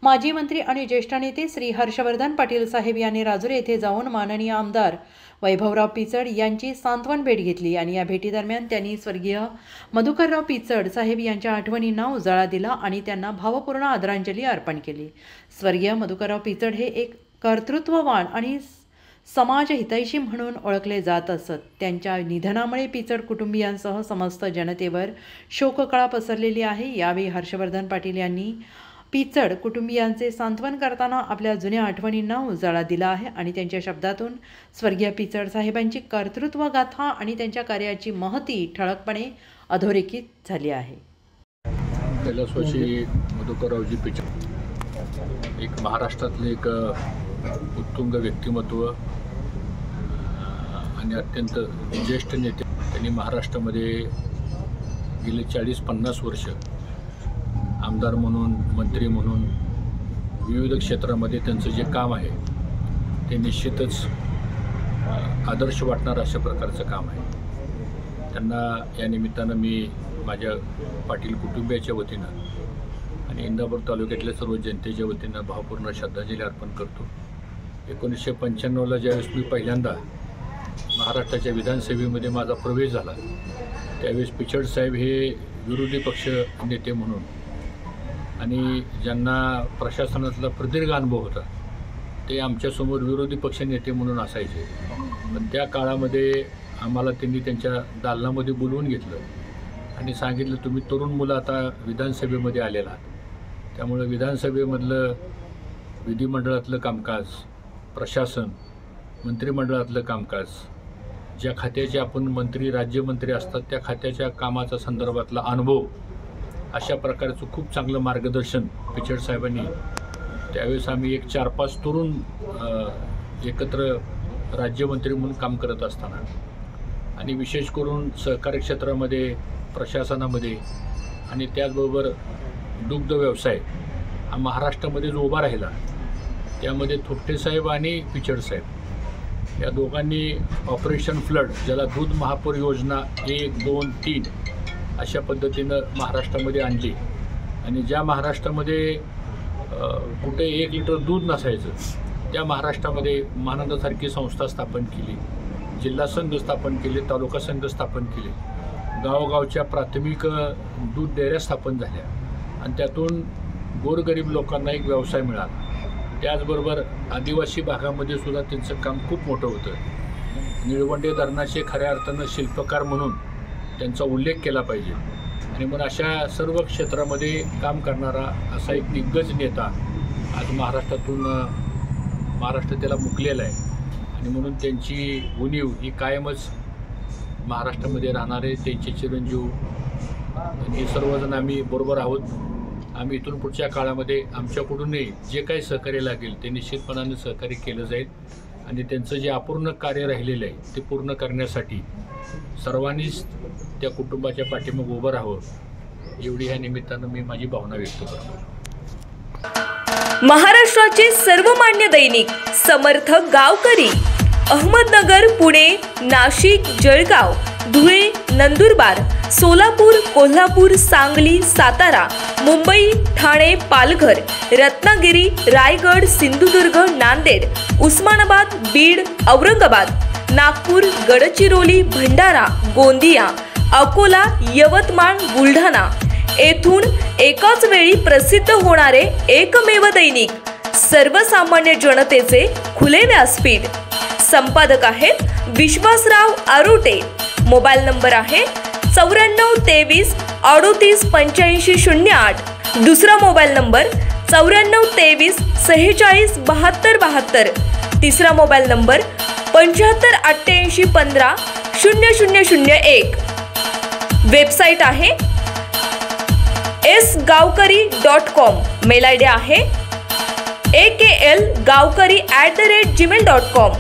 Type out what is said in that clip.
माजी मंत्री आणि ज्येष्ठ नेते श्री हर्षवर्धन पाटील साहेब यांनी राजुरी येथे जाऊन माननीय आमदार वैभवराव पिचड यांची सांत्वन भेट घेतली आणि या भेटीदरम्यान त्यांनी स्वर्गीय मधुकरराव पिचड साहेब यांच्या आठवणींना उजाळा दिला आणि त्यांना भावपूर्ण आदरांजली अर्पण केली। स्वर्गीय मधुकरराव पिचड हे एक कर्तृत्ववान आणि समाज हितैषी म्हणून ओळखले जात असत। त्यांच्या निधनामुळे पिचड कुटुंबियांसह समस्त जनतेवर शोककळा पसरलेली आहे। यावेळी हर्षवर्धन पाटील यांनी पिचड कुटुंबियांचे सांत्वन करताना आपल्या जुन्या आठवणींना उजाळा दिला आहे आणि त्यांच्या शब्दातून स्वर्गीय पिचड साहेबांची कर्तृत्व गाथा आणि त्यांच्या कार्याची महती ठळकपणे अधोरेखित झाली आहे। कैलासवासी मधुकररावजी पिचड एक महाराष्ट्रातले एक उत्तुंग व्यक्तिमत्व आणि अत्यंत ज्येष्ठ नेते। त्यांनी महाराष्ट्रामध्ये गेले 40-50 वर्ष आमदार म्हणून, मंत्री म्हणून विविध क्षेत्रामध्ये त्यांचं जे काम आहे ते निश्चितच आदर्श वाटणारं अशा प्रकारचं काम आहे। त्यांना या निमित्तानं मी माझ्या पाटील कुटुंबियाच्या वतीनं आणि इंदापूर तालुक्यातल्या सर्व जनतेच्या वतीनं भावपूर्ण श्रद्धांजली अर्पण करतो। 1995ला ज्यावेळेस मी पहिल्यांदा महाराष्ट्राच्या विधानसभेमध्ये माझा प्रवेश झाला त्यावेळेस पिचड साहेब हे विरोधी पक्ष नेते म्हणून आणि ज्यांना प्रशासनातला प्रदीर्घ अनुभव होता ते आमच्यासमोर विरोधी पक्ष नेते म्हणून असायचे। पण त्या काळामध्ये आम्हाला त्यांनी त्यांच्या दालनामध्ये बोलवून घेतलं आणि सांगितलं, तुम्ही तरुण मुलं आता विधानसभेमध्ये आलेला आहात, त्यामुळे विधानसभेमधलं विधिमंडळातलं कामकाज, प्रशासन, मंत्रिमंडळातलं कामकाज, ज्या खात्याचे आपण मंत्री, राज्यमंत्री असतात त्या खात्याच्या कामाचा संदर्भातला अनुभव, अशा प्रकारचं खूप चांगलं मार्गदर्शन पिचड साहेबांनी त्यावेळेस आम्ही एक 4-5 तरुण एकत्र राज्यमंत्री म्हणून काम करत असताना आणि विशेष करून सहकारी क्षेत्रामध्ये, प्रशासनामध्ये आणि त्याचबरोबर दुग्ध व्यवसाय हा महाराष्ट्रामध्ये जो उभा राहिला त्यामध्ये थोपटे साहेब आणि पिचड साहेब या दोघांनी ऑपरेशन फ्लड, ज्याला दूध महापूर योजना 1, 2, 3 अशा पद्धतीनं महाराष्ट्रामध्ये आणली आणि ज्या महाराष्ट्रामध्ये कुठे 1 लिटर दूध नसायचं त्या महाराष्ट्रामध्ये महानंदासारखी संस्था स्थापन केली, जिल्हा संघ स्थापन केले, तालुका संघ स्थापन केले, गावोगावच्या प्राथमिक दूध डेअऱ्या स्थापन झाल्या आणि त्यातून गोरगरीब लोकांना एक व्यवसाय मिळाला। त्याचबरोबर आदिवासी भागामध्ये सुद्धा त्यांचं काम खूप मोठं होतं। निळवंडे धरणाचे खऱ्या अर्थानं शिल्पकार म्हणून त्यांचा उल्लेख केला पाहिजे आणि मग अशा सर्व क्षेत्रामध्ये काम करणारा असा एक दिग्गज नेता आज महाराष्ट्र त्याला मुकलेला आहे आणि म्हणून त्यांची उणीव ही कायमच महाराष्ट्रामध्ये राहणारे त्यांचे चिरंजीव आणि सर्वजण आम्ही बरोबर आहोत। आम्ही इथून पुढच्या काळामध्ये आमच्याकडूनही जे काही सहकार्य लागेल ते निश्चितपणाने सहकार्य केलं जाईल आणि त्यांचं जे अपूर्ण कार्य राहिलेलं आहे ते पूर्ण करण्यासाठी सर्वांनीच त्या कुटुंबाच्या पाठीमागे उभं राहावं एवढी ह्या निमित्तानं मी माझी भावना व्यक्त करतो। महाराष्ट्राचे सर्वमान्य दैनिक समर्थ गावकरी अहमदनगर, पुणे, नाशिक, जळगाव, धुळे, नंदुरबार, सोलापूर, कोल्हापूर, सांगली, सातारा, मुंबई, ठाणे, पालघर, रत्नागिरी, रायगड, सिंधुदुर्ग, नांदेड, उस्मानाबाद, बीड, औरंगाबाद, नागपूर, गडचिरोली, भंडारा, गोंदिया, अकोला, यवतमाळ, बुलढाणा येथून एकाच वेळी प्रसिद्ध होणारे एकमेव दैनिक, सर्वसामान्य जनतेचे खुले व्यासपीठ। संपादक आहेत विश्वासराव आरोटे। मोबाईल नंबर आहे 94 23 38 85 08। दुसरा मोबाईल नंबर 94 23 46 72 72। तिसरा मोबाईल नंबर 75 88 15 0001। वेबसाईट आहे sgavkari.com। मेल आयडी आहे aklgavkari@gmail.com।